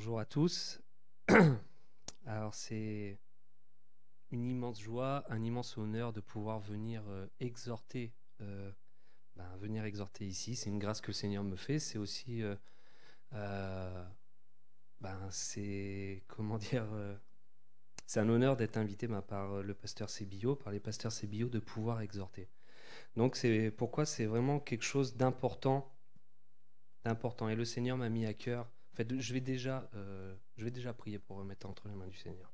Bonjour à tous. Alors c'est une immense joie, un immense honneur de pouvoir venir venir exhorter ici. C'est une grâce que le Seigneur me fait. C'est aussi, c'est comment dire, c'est un honneur d'être invité par le pasteur Sébillo, par les pasteurs Sébillo, de pouvoir exhorter. Donc c'est pourquoi c'est vraiment quelque chose d'important. Et le Seigneur m'a mis à cœur. En fait, je vais déjà prier pour remettre entre les mains du Seigneur.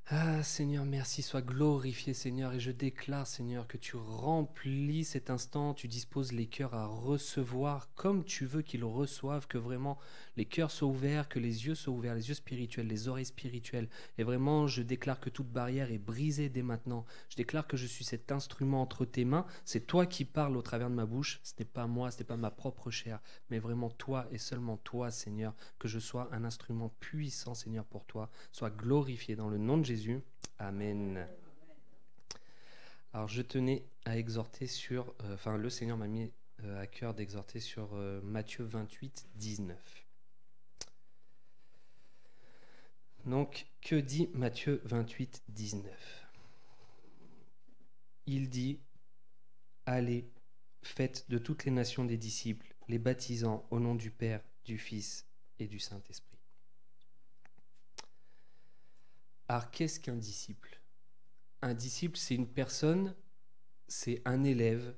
Ah Seigneur, merci, sois glorifié Seigneur, et je déclare Seigneur que tu remplis cet instant, tu disposes les cœurs à recevoir comme tu veux qu'ils reçoivent, que vraiment les cœurs soient ouverts, que les yeux soient ouverts, les yeux spirituels, les oreilles spirituelles, et vraiment je déclare que toute barrière est brisée dès maintenant. Je déclare que je suis cet instrument entre tes mains, c'est toi qui parles au travers de ma bouche, ce n'est pas moi, ce n'est pas ma propre chair, mais vraiment toi et seulement toi Seigneur, que je sois un instrument puissant Seigneur pour toi, sois glorifié dans le nom de Jésus. Amen. Alors je tenais à exhorter sur, le Seigneur m'a mis à cœur d'exhorter sur Matthieu 28, 19. Donc que dit Matthieu 28, 19 ? Il dit, allez, faites de toutes les nations des disciples, les baptisant au nom du Père, du Fils et du Saint-Esprit. Alors qu'est-ce qu'un disciple ? Un disciple, c'est une personne, c'est un élève,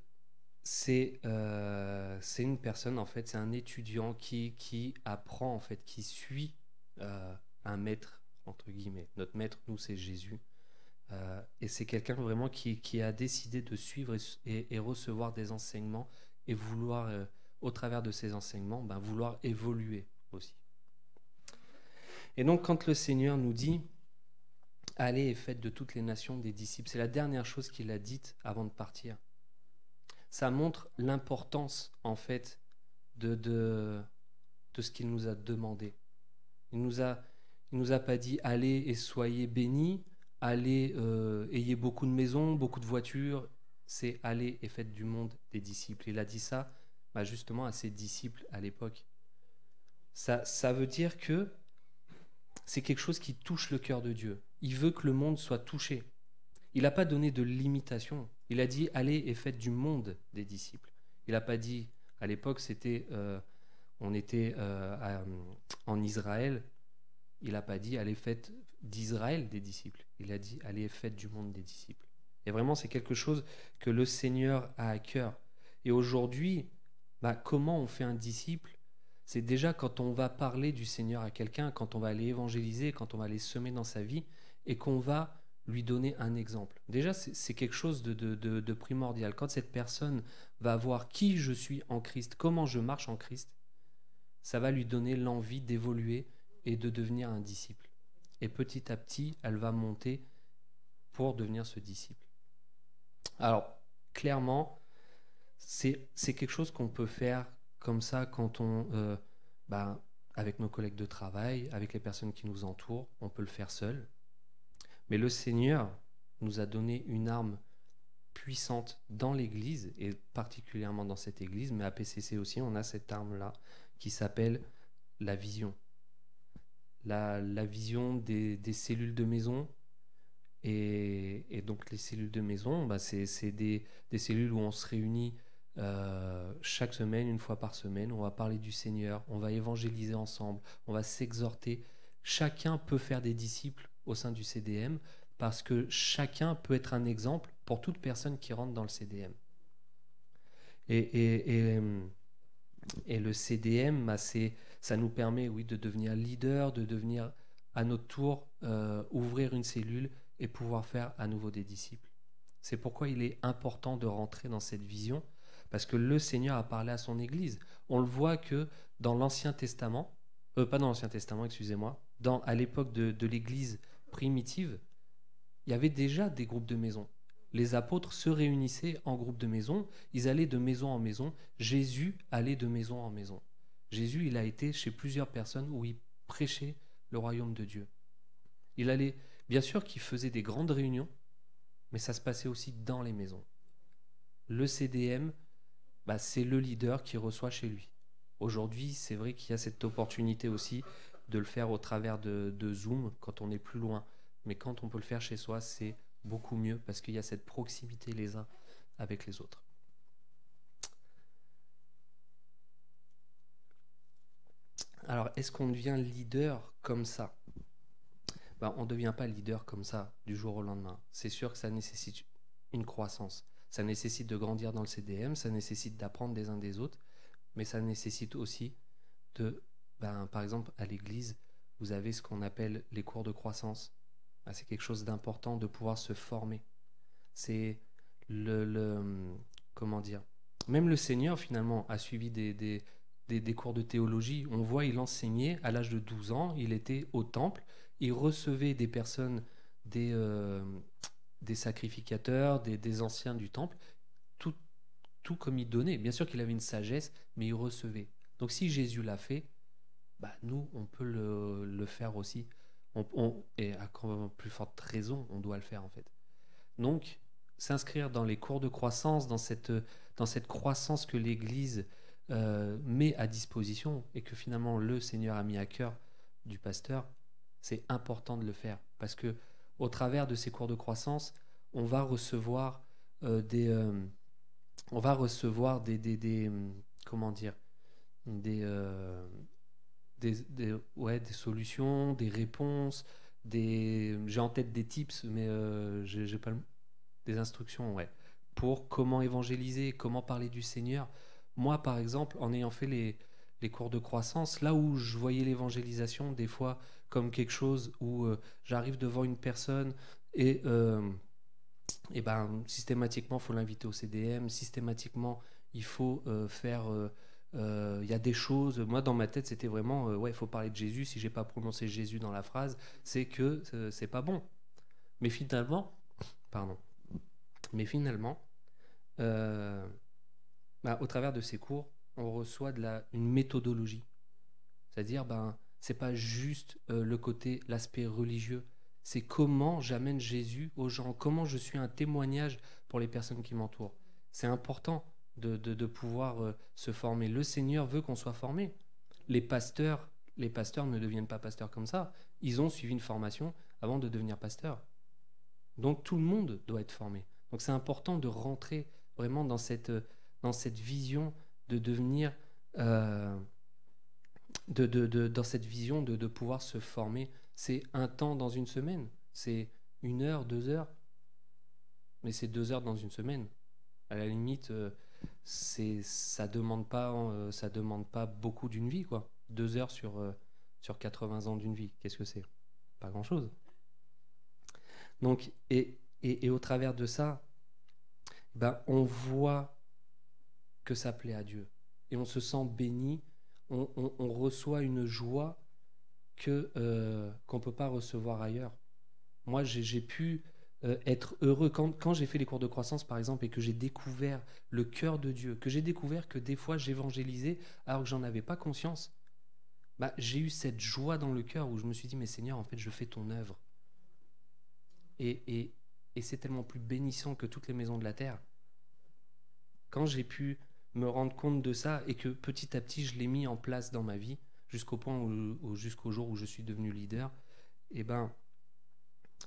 c'est une personne, en fait, c'est un étudiant qui apprend, en fait, qui suit un maître, entre guillemets. Notre maître, nous, c'est Jésus. Et c'est quelqu'un vraiment qui a décidé de suivre et recevoir des enseignements et vouloir, au travers de ces enseignements, vouloir évoluer aussi. Et donc, quand le Seigneur nous dit « Allez et faites de toutes les nations des disciples », c'est la dernière chose qu'il a dite avant de partir. Ça montre l'importance, en fait, de ce qu'il nous a demandé. Il nous a pas dit « Allez et soyez bénis », « Allez, ayez beaucoup de maisons, beaucoup de voitures », c'est « Allez et faites du monde des disciples ». Il a dit ça justement à ses disciples à l'époque. Ça veut dire que c'est quelque chose qui touche le cœur de Dieu. Il veut que le monde soit touché. Il n'a pas donné de limitation. Il a dit « Allez et faites du monde des disciples ». Il n'a pas dit, à l'époque, on était en Israël, il n'a pas dit « Allez, faites d'Israël des disciples ». Il a dit « Allez et faites du monde des disciples ». Et vraiment, c'est quelque chose que le Seigneur a à cœur. Et aujourd'hui, comment on fait un disciple ? C'est déjà quand on va parler du Seigneur à quelqu'un, quand on va aller évangéliser, quand on va aller semer dans sa vie, et qu'on va lui donner un exemple. Déjà, c'est quelque chose de primordial. Quand cette personne va voir qui je suis en Christ, comment je marche en Christ, ça va lui donner l'envie d'évoluer et de devenir un disciple. Et petit à petit, elle va monter pour devenir ce disciple. Alors, clairement, c'est quelque chose qu'on peut faire comme ça quand avec nos collègues de travail, avec les personnes qui nous entourent, on peut le faire seul. Mais le Seigneur nous a donné une arme puissante dans l'Église, et particulièrement dans cette Église, mais à PCC aussi, on a cette arme-là qui s'appelle la vision. La vision des cellules de maison. Et donc les cellules de maison, c'est des cellules où on se réunit chaque semaine, une fois par semaine, on va parler du Seigneur, on va évangéliser ensemble, on va s'exhorter. Chacun peut faire des disciples au sein du CDM parce que chacun peut être un exemple pour toute personne qui rentre dans le CDM. Et le CDM, ça nous permet, oui, de devenir leader, de devenir à notre tour ouvrir une cellule et pouvoir faire à nouveau des disciples. C'est pourquoi il est important de rentrer dans cette vision, parce que le Seigneur a parlé à son Église. On le voit que dans l'Ancien Testament, pas dans l'Ancien Testament, excusez-moi, à l'époque de l'Église primitive, il y avait déjà des groupes de maisons. Les apôtres se réunissaient en groupes de maisons, ils allaient de maison en maison. Jésus allait de maison en maison. Jésus, il a été chez plusieurs personnes où il prêchait le royaume de Dieu. Il allait, bien sûr qu'il faisait des grandes réunions, mais ça se passait aussi dans les maisons. Le CDM, c'est le leader qui reçoit chez lui. Aujourd'hui, c'est vrai qu'il y a cette opportunité aussi de le faire au travers de Zoom quand on est plus loin. Mais quand on peut le faire chez soi, c'est beaucoup mieux parce qu'il y a cette proximité les uns avec les autres. Alors, est-ce qu'on devient leader comme ça? Ben, on ne devient pas leader comme ça du jour au lendemain. C'est sûr que ça nécessite une croissance. Ça nécessite de grandir dans le CDM, ça nécessite d'apprendre des uns des autres, mais ça nécessite aussi par exemple, à l'église, vous avez ce qu'on appelle les cours de croissance. Ben, c'est quelque chose d'important de pouvoir se former. C'est comment dire, même le Seigneur finalement a suivi des cours de théologie. On voit, il enseignait à l'âge de 12 ans, il était au temple, il recevait des personnes, des, euh, des sacrificateurs, des anciens du temple, tout, tout comme il donnait. Bien sûr qu'il avait une sagesse, mais il recevait. Donc si Jésus l'a fait, bah, nous, on peut le faire aussi. Et à plus forte raison, on doit le faire en fait. Donc, s'inscrire dans les cours de croissance, dans cette croissance que l'Église met à disposition et que finalement le Seigneur a mis à cœur du pasteur, c'est important de le faire. Parce que au travers de ces cours de croissance, on va recevoir des... on va recevoir comment dire, des, euh, des solutions, des réponses, j'ai en tête des tips, mais j'ai pas des instructions, ouais, pour comment évangéliser, comment parler du Seigneur. Moi, par exemple, en ayant fait les cours de croissance, là où je voyais l'évangélisation, des fois, comme quelque chose où j'arrive devant une personne et ben, systématiquement, il faut l'inviter au CDM, systématiquement, il faut il y a des choses. Moi, dans ma tête, c'était vraiment, ouais, il faut parler de Jésus. Si j'ai pas prononcé Jésus dans la phrase, c'est que c'est pas bon. Mais finalement, pardon. Mais finalement, euh, au travers de ces cours, on reçoit une méthodologie. C'est-à-dire, c'est pas juste le côté, l'aspect religieux. C'est comment j'amène Jésus aux gens, comment je suis un témoignage pour les personnes qui m'entourent. C'est important de pouvoir se former. Le Seigneur veut qu'on soit formé. Les pasteurs, les pasteurs ne deviennent pas pasteurs comme ça. Ils ont suivi une formation avant de devenir pasteurs. Donc tout le monde doit être formé. Donc c'est important de rentrer vraiment dans cette vision de devenir, euh, dans cette vision de pouvoir se former. C'est un temps dans une semaine, c'est 1 heure, 2 heures, mais c'est 2 heures dans une semaine. À la limite, ça demande pas beaucoup d'une vie, quoi. 2 heures sur 80 ans d'une vie, qu'est-ce que c'est? Pas grand-chose. Donc, et au travers de ça, on voit que ça plaît à Dieu. Et on se sent béni, on reçoit une joie qu'on ne peut pas recevoir ailleurs. Moi, j'ai pu être heureux quand j'ai fait les cours de croissance, par exemple, et que j'ai découvert le cœur de Dieu, que j'ai découvert que des fois j'évangélisais alors que j'en avais pas conscience. J'ai eu cette joie dans le cœur où je me suis dit, mais Seigneur, en fait, je fais ton œuvre. Et c'est tellement plus bénissant que toutes les maisons de la terre. Quand j'ai pu me rendre compte de ça et que petit à petit je l'ai mis en place dans ma vie jusqu'au point jusqu'au jour où je suis devenu leader,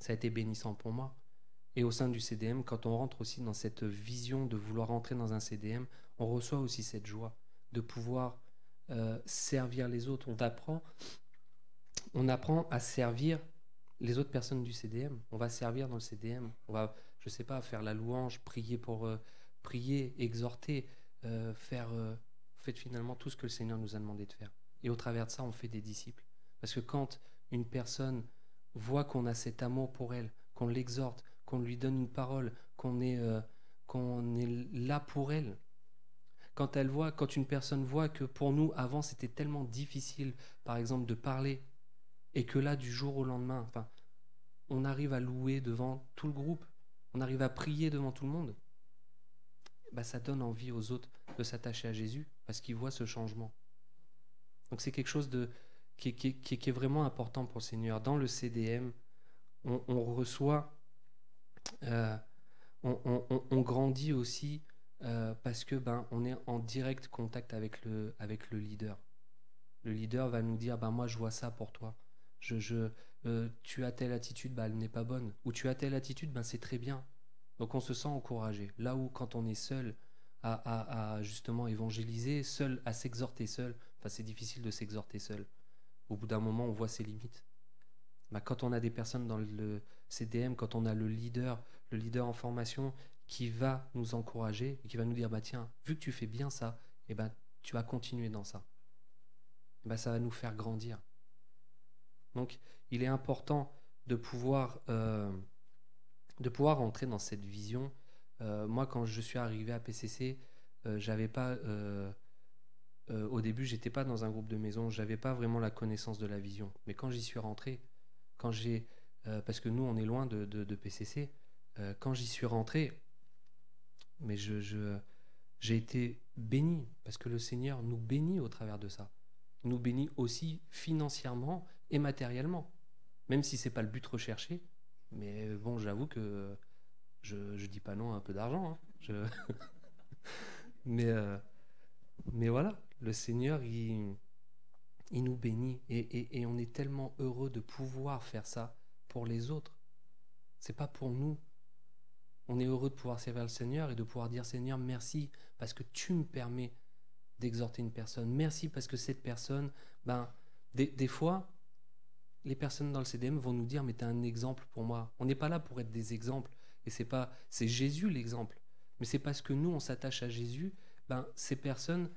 ça a été bénissant pour moi. Et au sein du CDM, quand on rentre aussi dans cette vision de vouloir rentrer dans un CDM, on reçoit aussi cette joie de pouvoir servir les autres. On apprend à servir les autres personnes du CDM. On va servir dans le CDM. On va, je sais pas, faire la louange, prier prier, exhorter, faites finalement tout ce que le Seigneur nous a demandé de faire. Et au travers de ça, on fait des disciples. Parce que quand une personne voit qu'on a cet amour pour elle, qu'on l'exhorte, qu'on lui donne une parole, qu'on est là pour elle, quand une personne voit que pour nous, avant, c'était tellement difficile, par exemple, de parler, et que là, du jour au lendemain, on arrive à louer devant tout le groupe, on arrive à prier devant tout le monde, ça donne envie aux autres de s'attacher à Jésus parce qu'ils voient ce changement. Donc c'est quelque chose qui est vraiment important pour le Seigneur. Dans le CDM, on reçoit, on grandit aussi parce que on est en direct contact avec le leader. Le leader va nous dire moi je vois ça pour toi. Tu as telle attitude, elle n'est pas bonne. Ou tu as telle attitude, c'est très bien. Donc on se sent encouragé. Là où quand on est seul à justement évangéliser, seul à s'exhorter seul, c'est difficile de s'exhorter seul. Au bout d'un moment, on voit ses limites. Quand on a des personnes dans le CDM, quand on a le leader en formation qui va nous encourager et qui va nous dire tiens, vu que tu fais bien ça, tu vas continuer dans ça. Ça va nous faire grandir. Donc, il est important de pouvoir entrer dans cette vision. Moi, quand je suis arrivé à PCC, j'avais pas, au début, j'étais pas dans un groupe de maison, j'avais pas vraiment la connaissance de la vision. Mais quand j'y suis rentré, parce que nous, on est loin de PCC, quand j'y suis rentré, mais j'ai été béni, parce que le Seigneur nous bénit au travers de ça. Il nous bénit aussi financièrement et matériellement, même si c'est pas le but recherché. Mais j'avoue que je dis pas non à un peu d'argent. Mais voilà, le Seigneur, il nous bénit et on est tellement heureux de pouvoir faire ça pour les autres. C'est pas pour nous. On est heureux de pouvoir servir le Seigneur et de pouvoir dire Seigneur, merci parce que tu me permets d'exhorter une personne. Merci parce que cette personne, des fois, les personnes dans le CDM vont nous dire mais t'es un exemple pour moi. On n'est pas là pour être des exemples. Et c'est Jésus l'exemple. Mais c'est parce que nous, on s'attache à Jésus, ces personnes,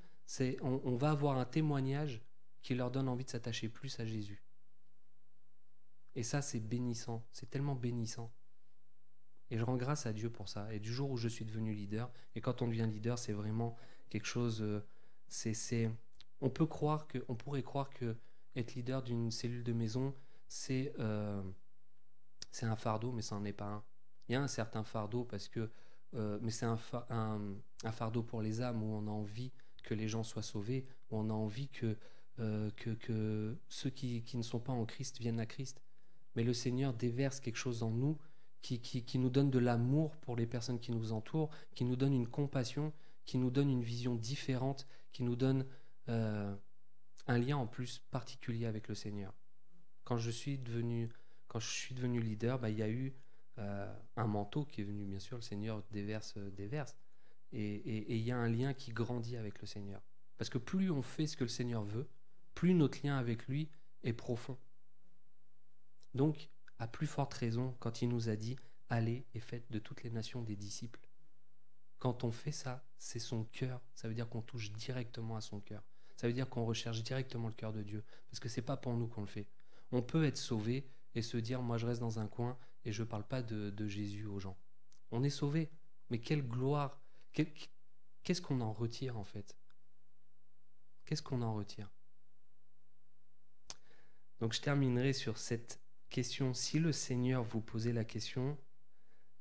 on va avoir un témoignage qui leur donne envie de s'attacher plus à Jésus. Et ça, c'est bénissant. C'est tellement bénissant. Et je rends grâce à Dieu pour ça. Et du jour où je suis devenu leader, et quand on devient leader, c'est vraiment quelque chose... on pourrait croire que être leader d'une cellule de maison, c'est un fardeau, mais ça n'en est pas un. Il y a un certain fardeau, mais c'est un fardeau pour les âmes, où on a envie que les gens soient sauvés, où on a envie que ceux qui ne sont pas en Christ viennent à Christ. Mais le Seigneur déverse quelque chose en nous qui nous donne de l'amour pour les personnes qui nous entourent, qui nous donne une compassion, qui nous donne une vision différente, qui nous donne un lien en plus particulier avec le Seigneur. Quand je suis devenu leader, il y a eu un manteau qui est venu, bien sûr, le Seigneur déverse. Et il y a un lien qui grandit avec le Seigneur. Parce que plus on fait ce que le Seigneur veut, plus notre lien avec lui est profond. Donc, à plus forte raison, quand il nous a dit « Allez et faites de toutes les nations des disciples ». Quand on fait ça, c'est son cœur. Ça veut dire qu'on touche directement à son cœur. Ça veut dire qu'on recherche directement le cœur de Dieu. Parce que c'est pas pour nous qu'on le fait. On peut être sauvé et se dire « Moi, je reste dans un coin et je parle pas de Jésus aux gens ». On est sauvé. Mais quelle gloire! Qu'est-ce qu'on en retire, en fait? Qu'est-ce qu'on en retire? Donc, je terminerai sur cette question. Si le Seigneur vous posait la question,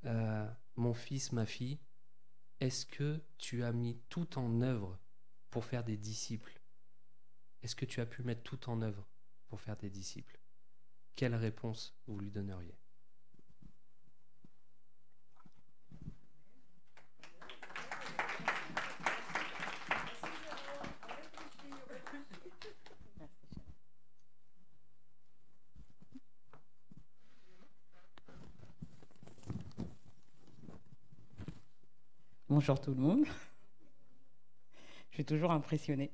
mon fils, ma fille, est-ce que tu as mis tout en œuvre pour faire des disciples? Est-ce que tu as pu mettre tout en œuvre pour faire des disciples? Quelle réponse vous lui donneriez? Bonjour tout le monde. Je suis toujours impressionnée.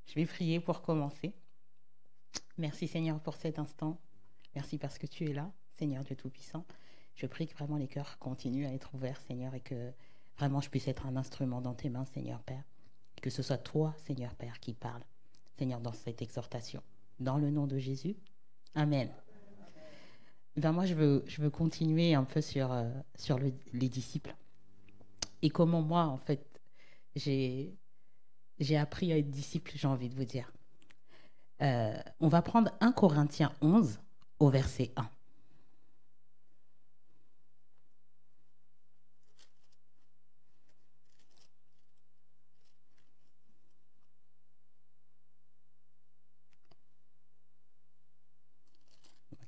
Je vais prier pour commencer. Merci Seigneur pour cet instant. Merci parce que tu es là, Seigneur Dieu Tout-Puissant. Je prie que vraiment les cœurs continuent à être ouverts, Seigneur, et que vraiment je puisse être un instrument dans tes mains, Seigneur Père. Et que ce soit toi, Seigneur Père, qui parle, Seigneur, dans cette exhortation. Dans le nom de Jésus. Amen. Moi, je veux continuer un peu sur les disciples. Et comment moi, en fait, j'ai appris à être disciple, j'ai envie de vous dire. On va prendre 1 Corinthiens 11 au verset 1.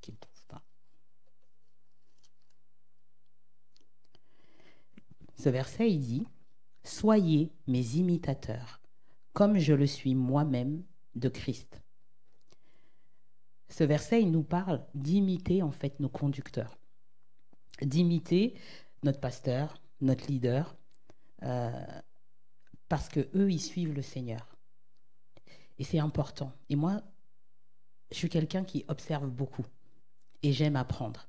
Qui ne trouve pas. Ce verset, il dit Soyez mes imitateurs, comme je le suis moi-même de Christ. Ce verset, il nous parle d'imiter en fait nos conducteurs, d'imiter notre pasteur, notre leader, parce que eux, ils suivent le Seigneur. Et c'est important. Et moi, je suis quelqu'un qui observe beaucoup et j'aime apprendre.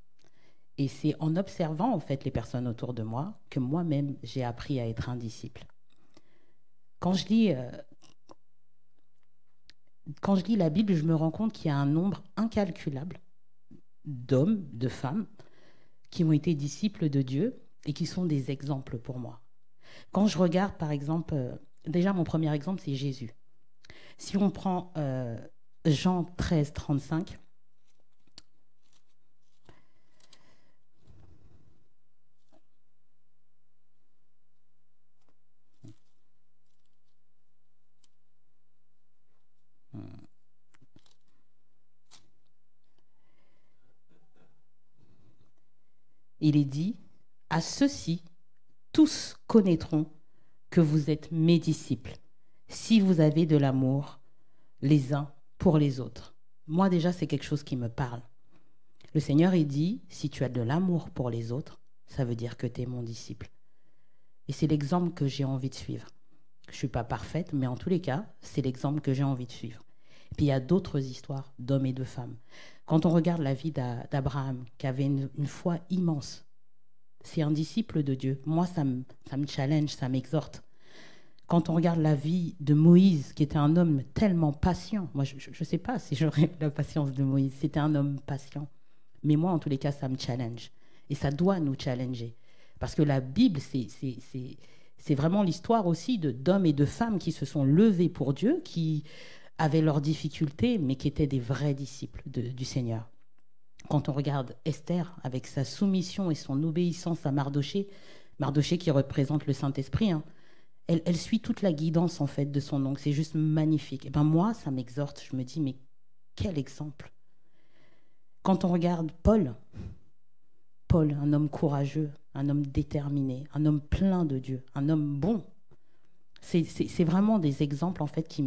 Et c'est en observant en fait les personnes autour de moi que moi-même j'ai appris à être un disciple. Quand je lis la Bible, je me rends compte qu'il y a un nombre incalculable d'hommes, de femmes qui ont été disciples de Dieu et qui sont des exemples pour moi. Quand je regarde par exemple, déjà mon premier exemple c'est Jésus. Si on prend Jean 13, 35, il est dit, à ceux-ci, tous connaîtront que vous êtes mes disciples, si vous avez de l'amour les uns pour les autres. Moi déjà, c'est quelque chose qui me parle. Le Seigneur, il dit, si tu as de l'amour pour les autres, ça veut dire que tu es mon disciple. Et c'est l'exemple que j'ai envie de suivre. Je ne suis pas parfaite, mais en tous les cas, c'est l'exemple que j'ai envie de suivre. Et puis il y a d'autres histoires d'hommes et de femmes. Quand on regarde la vie d'Abraham, qui avait une foi immense, c'est un disciple de Dieu. Moi, ça me challenge, ça m'exhorte. Quand on regarde la vie de Moïse, qui était un homme tellement patient, moi, je ne sais pas si j'aurais la patience de Moïse, c'était un homme patient. Mais moi, en tous les cas, ça me challenge. Et ça doit nous challenger. Parce que la Bible, c'est vraiment l'histoire aussi d'hommes et de femmes qui se sont levés pour Dieu, qui avaient leurs difficultés, mais qui étaient des vrais disciples du Seigneur. Quand on regarde Esther, avec sa soumission et son obéissance à Mardoché qui représente le Saint-Esprit, hein, elle suit toute la guidance en fait de son oncle. C'est juste magnifique. Et ben moi, ça m'exhorte. Je me dis, mais quel exemple. Quand on regarde Paul, un homme courageux, un homme déterminé, un homme plein de Dieu, un homme bon. C'est vraiment des exemples en fait qui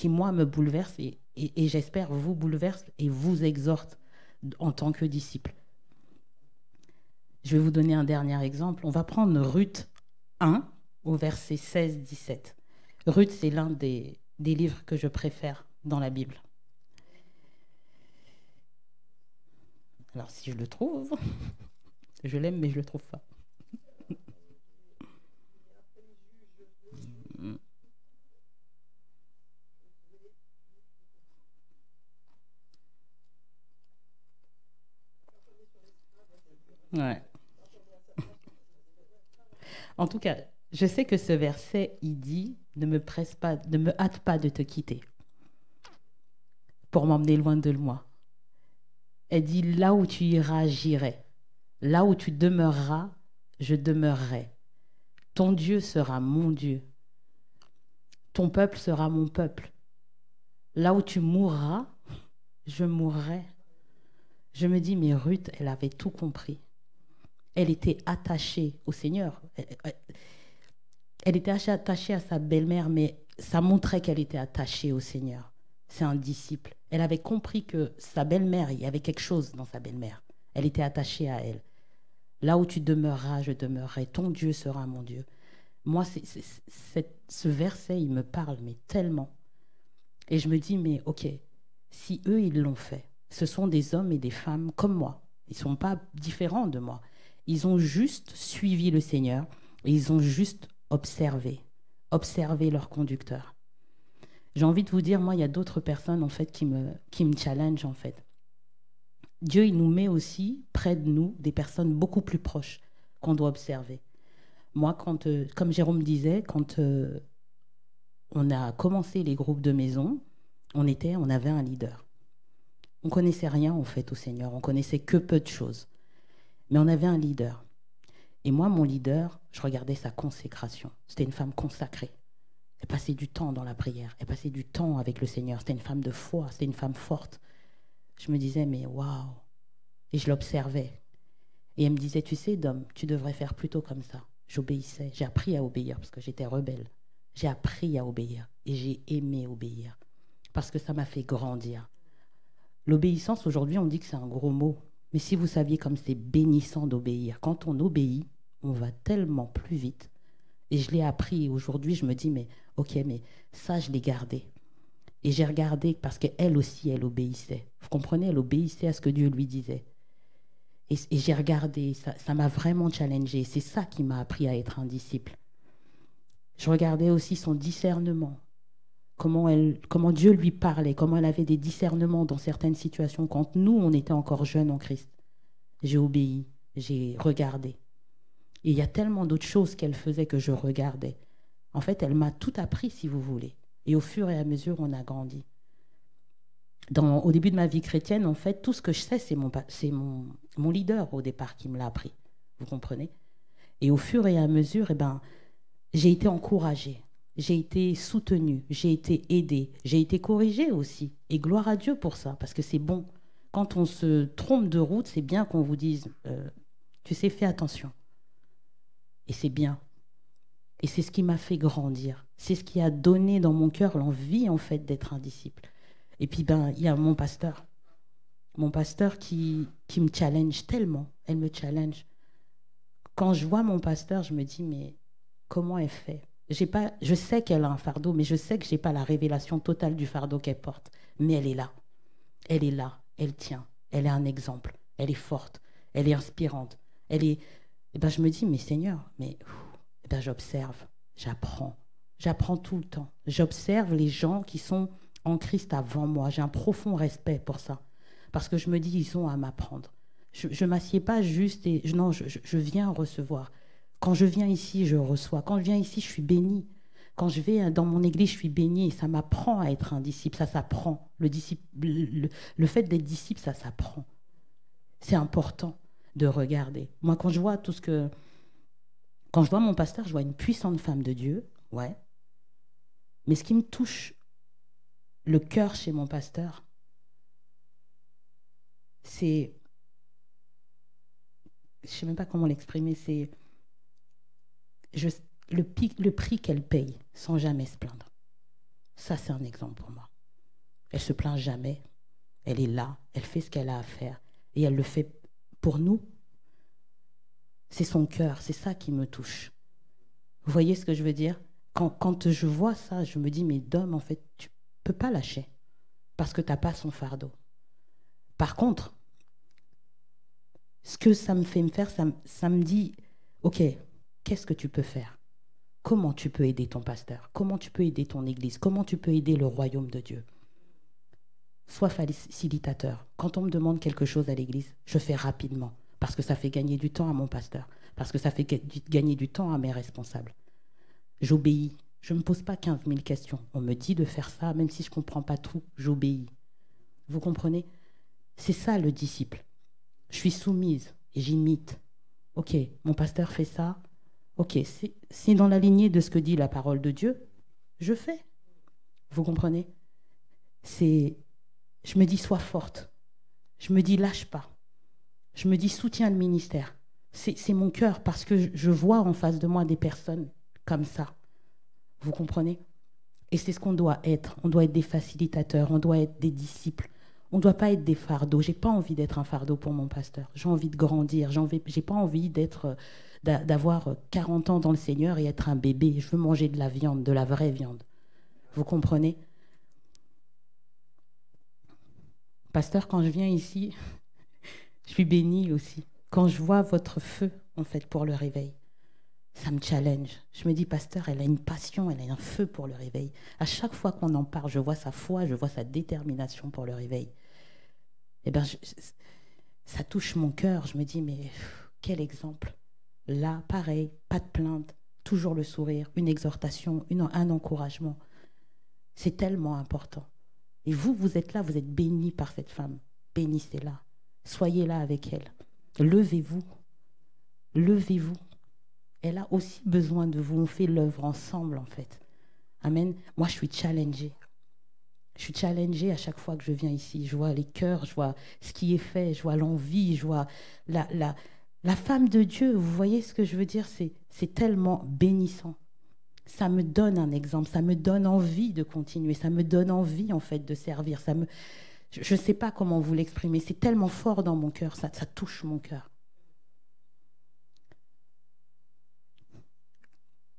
moi me bouleversent et j'espère vous bouleversent et vous exhortent en tant que disciple. Je vais vous donner un dernier exemple. On va prendre Ruth 1 au verset 16-17. Ruth, c'est l'un des livres que je préfère dans la Bible. Alors si je le trouve, je l'aime mais je le trouve pas. Ouais. En tout cas, je sais que ce verset, il dit, ne me hâte pas de te quitter pour m'emmener loin de moi. Elle dit, là où tu iras, j'irai. Là où tu demeureras, je demeurerai. Ton Dieu sera mon Dieu. Ton peuple sera mon peuple. Là où tu mourras, je mourrai. Je me dis, mais Ruth, elle avait tout compris. Elle était attachée au Seigneur. Elle était attachée à sa belle-mère, mais ça montrait qu'elle était attachée au Seigneur. C'est un disciple. Elle avait compris que sa belle-mère, il y avait quelque chose dans sa belle-mère. Elle était attachée à elle. Là où tu demeureras, je demeurerai. Ton Dieu sera mon Dieu. Moi, ce verset, il me parle, mais tellement. Et je me dis, mais ok, si eux, ils l'ont fait, ce sont des hommes et des femmes comme moi. Ils ne sont pas différents de moi. Ils ont juste suivi le Seigneur et ils ont juste observé leur conducteur. J'ai envie de vous dire, moi, il y a d'autres personnes en fait qui me challengent en fait. Dieu, il nous met aussi près de nous des personnes beaucoup plus proches qu'on doit observer. Moi, comme Jérôme disait, quand on a commencé les groupes de maison, on avait un leader. On connaissait rien en fait au Seigneur, on connaissait que peu de choses. Mais on avait un leader. Et moi, mon leader, je regardais sa consécration. C'était une femme consacrée. Elle passait du temps dans la prière. Elle passait du temps avec le Seigneur. C'était une femme de foi. C'était une femme forte. Je me disais, mais waouh. Et je l'observais. Et elle me disait, tu sais, Dom, tu devrais faire plutôt comme ça. J'obéissais. J'ai appris à obéir parce que j'étais rebelle. J'ai appris à obéir et j'ai aimé obéir parce que ça m'a fait grandir. L'obéissance, aujourd'hui, on dit que c'est un gros mot. Mais si vous saviez comme c'est bénissant d'obéir, quand on obéit, on va tellement plus vite. Et je l'ai appris. Aujourd'hui, je me dis, mais ok, mais ça, je l'ai gardé. Et j'ai regardé parce qu'elle aussi, elle obéissait. Vous comprenez? Elle obéissait à ce que Dieu lui disait. Et j'ai regardé, ça m'a vraiment challengée. C'est ça qui m'a appris à être un disciple. Je regardais aussi son discernement. Comment Dieu lui parlait, comment elle avait des discernements dans certaines situations quand nous, on était encore jeunes en Christ. J'ai obéi, j'ai regardé. Et il y a tellement d'autres choses qu'elle faisait que je regardais. En fait, elle m'a tout appris, si vous voulez. Et au fur et à mesure, on a grandi. Au début de ma vie chrétienne, en fait, tout ce que je sais, c'est mon leader au départ qui me l'a appris. Vous comprenez? Et au fur et à mesure, j'ai été encouragée. J'ai été soutenue, j'ai été aidée, j'ai été corrigée aussi. Et gloire à Dieu pour ça, parce que c'est bon. Quand on se trompe de route, c'est bien qu'on vous dise, tu sais, fais attention. Et c'est bien. Et c'est ce qui m'a fait grandir. C'est ce qui a donné dans mon cœur l'envie, en fait, d'être un disciple. Et puis, il y a mon pasteur. Mon pasteur qui me challenge tellement. Elle me challenge. Quand je vois mon pasteur, je me dis, mais comment elle fait ? Je sais qu'elle a un fardeau, mais je sais que je n'ai pas la révélation totale du fardeau qu'elle porte. Mais elle est là. Elle est là. Elle tient. Elle est un exemple. Elle est forte. Elle est inspirante. Je me dis, mais Seigneur, j'observe. J'apprends. J'apprends tout le temps. J'observe les gens qui sont en Christ avant moi. J'ai un profond respect pour ça. Parce que je me dis, ils ont à m'apprendre. Je ne m'assieds pas juste et... Non, je viens recevoir. Quand je viens ici, je reçois. Quand je viens ici, je suis bénie. Quand je vais dans mon église, je suis bénie. Et ça m'apprend à être un disciple. Ça s'apprend. Le fait d'être disciple, ça s'apprend. C'est important de regarder. Moi, quand je vois mon pasteur, je vois une puissante femme de Dieu. Ouais. Mais ce qui me touche le cœur chez mon pasteur, c'est... Je ne sais même pas comment l'exprimer, c'est... le prix qu'elle paye sans jamais se plaindre. Ça, c'est un exemple pour moi. Elle ne se plaint jamais. Elle est là. Elle fait ce qu'elle a à faire. Et elle le fait pour nous. C'est son cœur. C'est ça qui me touche. Vous voyez ce que je veux dire ? Quand je vois ça, je me dis, mais Dom, en fait, tu ne peux pas lâcher. Parce que tu n'as pas son fardeau. Par contre, ce que ça me fait me faire, ça me dit, ok, qu'est-ce que tu peux faire ? Comment tu peux aider ton pasteur ? Comment tu peux aider ton église ? Comment tu peux aider le royaume de Dieu ? Sois facilitateur. Quand on me demande quelque chose à l'église, je fais rapidement, parce que ça fait gagner du temps à mon pasteur, parce que ça fait gagner du temps à mes responsables. J'obéis. Je ne me pose pas 15 000 questions. On me dit de faire ça, même si je ne comprends pas tout, j'obéis. Vous comprenez ? C'est ça le disciple. Je suis soumise et j'imite. Ok, mon pasteur fait ça. Ok, c'est dans la lignée de ce que dit la parole de Dieu, je fais. Vous comprenez ? Je me dis, sois forte. Je me dis, lâche pas. Je me dis, soutiens le ministère. C'est mon cœur parce que je vois en face de moi des personnes comme ça. Vous comprenez ? Et c'est ce qu'on doit être. On doit être des facilitateurs, on doit être des disciples. On ne doit pas être des fardeaux. Je n'ai pas envie d'être un fardeau pour mon pasteur. J'ai envie de grandir. Je n'ai pas envie d'avoir 40 ans dans le Seigneur et être un bébé. Je veux manger de la viande, de la vraie viande. Vous comprenez ? Pasteur, quand je viens ici, je suis bénie aussi. Quand je vois votre feu, en fait, pour le réveil, ça me challenge. Je me dis, pasteur, elle a une passion, elle a un feu pour le réveil. À chaque fois qu'on en parle, je vois sa foi, je vois sa détermination pour le réveil. Ça touche mon cœur. Je me dis, mais quel exemple. Là, pareil, pas de plainte, toujours le sourire, une exhortation, un encouragement. C'est tellement important. Et vous êtes là, vous êtes bénis par cette femme. Bénissez-la. Soyez là avec elle. Levez-vous. Levez-vous. Elle a aussi besoin de vous. On fait l'œuvre ensemble, en fait. Amen. Moi, je suis challengée. Je suis challengée à chaque fois que je viens ici. Je vois les cœurs, je vois ce qui est fait, je vois l'envie, je vois La femme de Dieu, vous voyez ce que je veux dire, c'est tellement bénissant. Ça me donne un exemple, ça me donne envie de continuer, ça me donne envie en fait de servir. Je ne sais pas comment vous l'exprimer, c'est tellement fort dans mon cœur, ça touche mon cœur.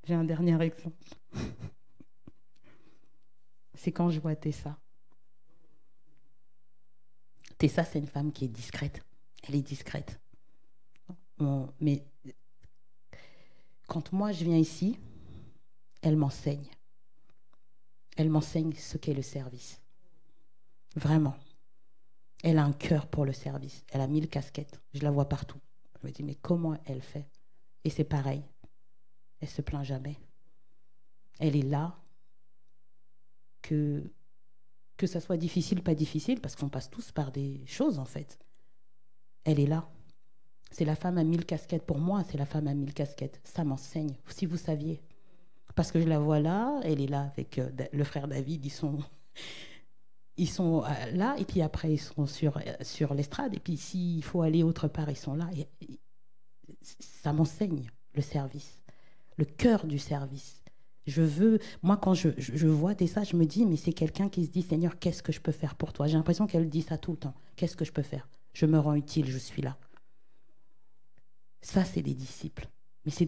J'ai un dernier exemple. C'est quand je vois Tessa. Tessa, c'est une femme qui est discrète. Elle est discrète. Mais quand moi je viens ici, elle m'enseigne. Elle m'enseigne ce qu'est le service. Vraiment. Elle a un cœur pour le service. Elle a 1000 casquettes. Je la vois partout. Je me dis, mais comment elle fait? Et c'est pareil. Elle ne se plaint jamais. Elle est là. Que ça soit difficile, pas difficile, parce qu'on passe tous par des choses, en fait. Elle est là. C'est la femme à 1000 casquettes. Pour moi, c'est la femme à 1000 casquettes. Ça m'enseigne, si vous saviez. Parce que je la vois là, elle est là avec le frère David, ils sont là, et puis après, ils sont sur l'estrade, et puis s'il faut aller autre part, ils sont là. Et ça m'enseigne, le service, le cœur du service. Moi, quand je vois Tessa, je me dis, mais c'est quelqu'un qui se dit, Seigneur, qu'est-ce que je peux faire pour toi? J'ai l'impression qu'elle dit ça tout le temps. Qu'est-ce que je peux faire? Je me rends utile, je suis là. Ça, c'est des disciples. Mais c'est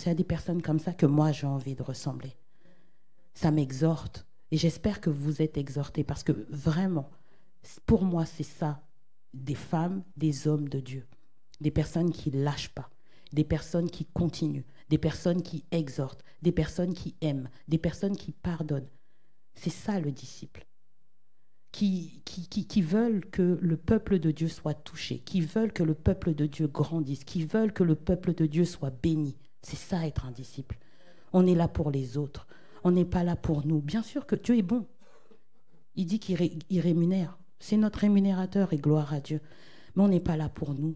à des personnes comme ça que moi, j'ai envie de ressembler. Ça m'exhorte. Et j'espère que vous êtes exhortés, parce que vraiment, pour moi, c'est ça, des femmes, des hommes de Dieu. Des personnes qui ne lâchent pas, des personnes qui continuent, des personnes qui exhortent, des personnes qui aiment, des personnes qui pardonnent. C'est ça le disciple. Qui veulent que le peuple de Dieu soit touché, qui veulent que le peuple de Dieu grandisse, qui veulent que le peuple de Dieu soit béni. C'est ça être un disciple. On est là pour les autres. On n'est pas là pour nous. Bien sûr que Dieu est bon. Il dit qu'il rémunère. C'est notre rémunérateur et gloire à Dieu. Mais on n'est pas là pour nous.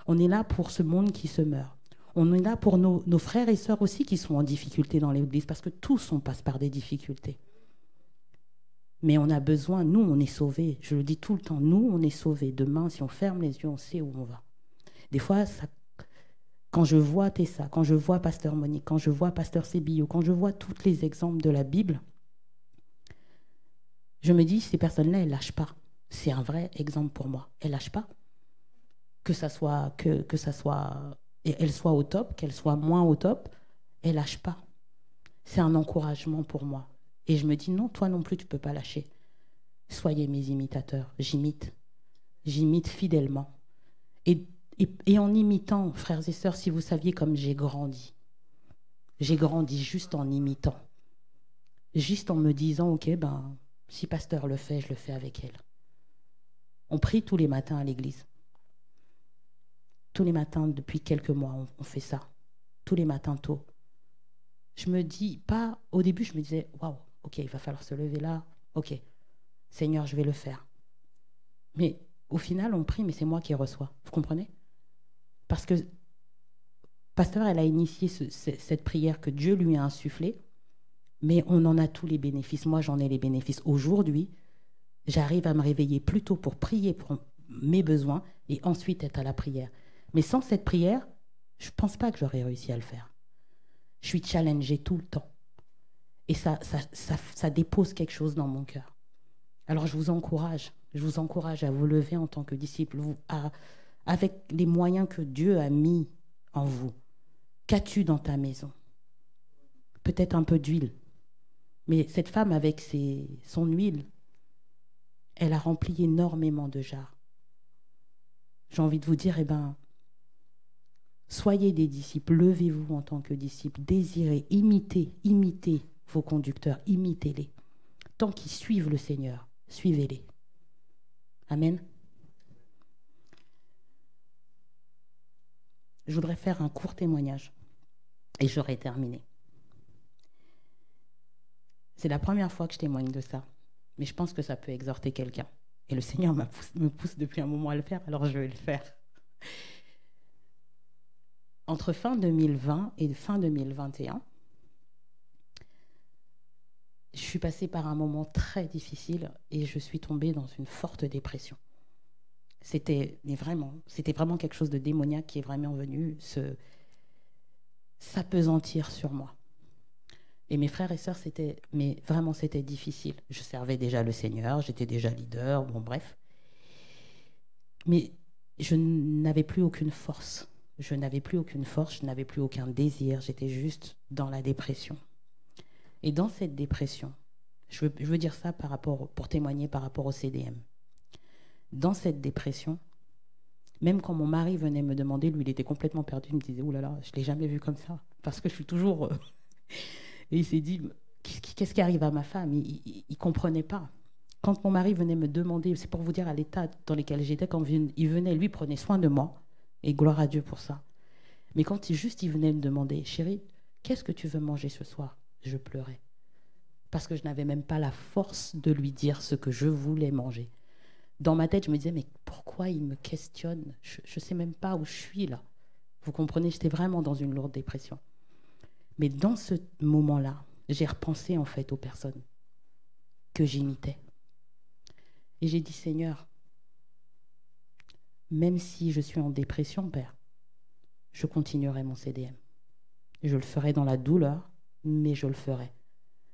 On est là pour ce monde qui se meurt. On est là pour nos frères et sœurs aussi qui sont en difficulté dans l'Église, parce que tous on passe par des difficultés. Mais on a besoin, nous on est sauvés. Je le dis tout le temps, nous on est sauvés. Demain, si on ferme les yeux, on sait où on va. Des fois, quand je vois Tessa, quand je vois Pasteur Monique, quand je vois Pasteur Sébillo, quand je vois tous les exemples de la Bible, je me dis, ces personnes-là, elles ne lâchent pas. C'est un vrai exemple pour moi. Elles ne lâchent pas. Que ça soit, elles soient au top, qu'elles soient moins au top, elles ne lâchent pas. C'est un encouragement pour moi. Et je me dis, non, toi non plus, tu ne peux pas lâcher. Soyez mes imitateurs. J'imite fidèlement. Et en imitant, frères et sœurs, si vous saviez comme j'ai grandi juste en imitant. Juste en me disant, ok, si pasteur le fait, je le fais avec elle. On prie tous les matins à l'église. Tous les matins, depuis quelques mois, on fait ça. Tous les matins tôt. Je me dis, pas, au début, je me disais, waouh, ok, il va falloir se lever là. Ok, Seigneur, je vais le faire. Mais au final, on prie, mais c'est moi qui reçois. Vous comprenez? Parce que pasteur, elle a initié cette prière que Dieu lui a insufflée, mais on en a tous les bénéfices. Moi, j'en ai les bénéfices. Aujourd'hui, j'arrive à me réveiller plus tôt pour prier pour mes besoins et ensuite être à la prière. Mais sans cette prière, je ne pense pas que j'aurais réussi à le faire. Je suis challengée tout le temps. Et ça dépose quelque chose dans mon cœur. Alors je vous encourage à vous lever en tant que disciple, avec les moyens que Dieu a mis en vous. Qu'as-tu dans ta maison? Peut-être un peu d'huile. Mais cette femme, avec son huile, elle a rempli énormément de jarres. J'ai envie de vous dire, soyez des disciples, levez-vous en tant que disciples, désirez, imitez vos conducteurs, imitez-les. Tant qu'ils suivent le Seigneur, suivez-les. Amen. Je voudrais faire un court témoignage et j'aurai terminé. C'est la première fois que je témoigne de ça, mais je pense que ça peut exhorter quelqu'un. Et le Seigneur me pousse depuis un moment à le faire, alors je vais le faire. Entre fin 2020 et fin 2021, je suis passée par un moment très difficile et je suis tombée dans une forte dépression. c'était vraiment quelque chose de démoniaque qui est vraiment venu s'appesantir sur moi. Et mes frères et sœurs, c'était difficile. Je servais déjà le Seigneur, j'étais déjà leader, bon bref. Mais je n'avais plus aucune force. Je n'avais plus aucun désir. J'étais juste dans la dépression. Et dans cette dépression, je veux dire ça pour témoigner par rapport au CDM. Dans cette dépression, même quand mon mari venait me demander, lui, il était complètement perdu, il me disait « Ouh là là, je ne l'ai jamais vu comme ça. » Parce que je suis toujours... Et il s'est dit « Qu'est-ce qui arrive à ma femme ?» Il ne comprenait pas. Quand mon mari venait me demander, c'est pour vous dire à l'état dans lequel j'étais, quand il venait, lui prenait soin de moi, et gloire à Dieu pour ça. Mais quand il venait me demander « Chérie, qu'est-ce que tu veux manger ce soir ?» Je pleurais. Parce que je n'avais même pas la force de lui dire ce que je voulais manger. Dans ma tête, je me disais, mais pourquoi il me questionne? Je ne sais même pas où je suis là. Vous comprenez, j'étais vraiment dans une lourde dépression. Mais dans ce moment-là, j'ai repensé en fait aux personnes que j'imitais. Et j'ai dit, Seigneur, même si je suis en dépression, Père, je continuerai mon CDM. Je le ferai dans la douleur, mais je le ferai.